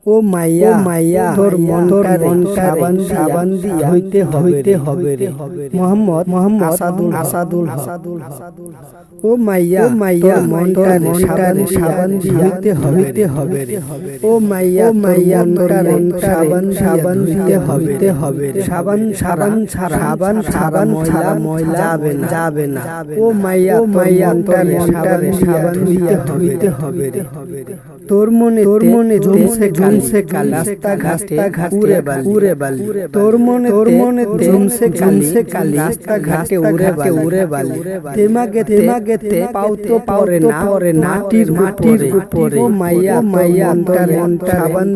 ও মাইয়া তোর মনটারে সাবান দিয়া হইতে হবে রে। মোহাম্মদ আসাদুল ও মাইয়া তোর মনটারে সাবান দিয়া হইতে হবে রে। ও মাইয়া তোর সাবান দিয়া হইতে হবে রে। সাবান ছাড়া ময়লা যাবে না। ও মাইয়া তোর সাবান দিয়া হইতে হবে রে। তোর মনে জমছে কালি রাস্তা ঘাটে উড়ে বালি। তোর মনে জমছে কালি রাস্তা ঘাটে উড়ে বালি। তেমাগে পাও তো পরে না মাটির উপরে। ও মাইয়া তোর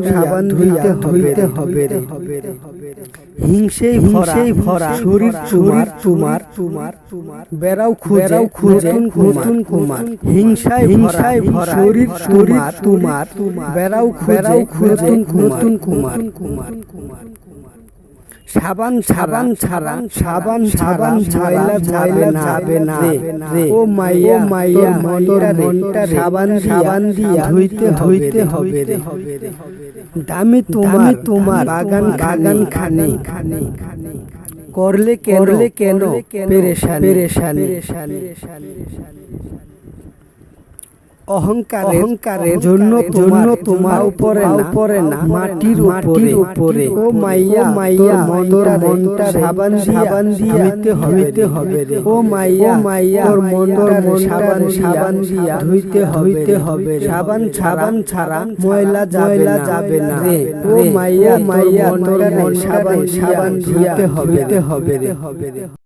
সাবান ধুইতে হবে রে। হিংসেই ভরা শরীর তোমার বেড়াও খুঁজে নতুন কুমার। হিংসায় ভরা শরীর তোমার বেড়াও খুঁজে নতুন কুমার। সাবান ছাড়া ময়লা যাবে না রে। ও মাইয়া মনটা সাবান দিয়া ধুইতে হবে রে। দামি তোমার বাগান খানি করলে কেন পেরেশানি। অহংকারের জন্য তোমার উপরে না মাটির উপরে। ও মাইয়া মনটা সাবান দিয়া ধুইতে হবে রে। ও মাইয়া তোর সাবান দিয়া ধুইতে হবে রে। সাবান ছাড়া ময়লা যাবে না রে। ও মাইয়া তোর সাবান দিয়া ধুইতে হবে রে।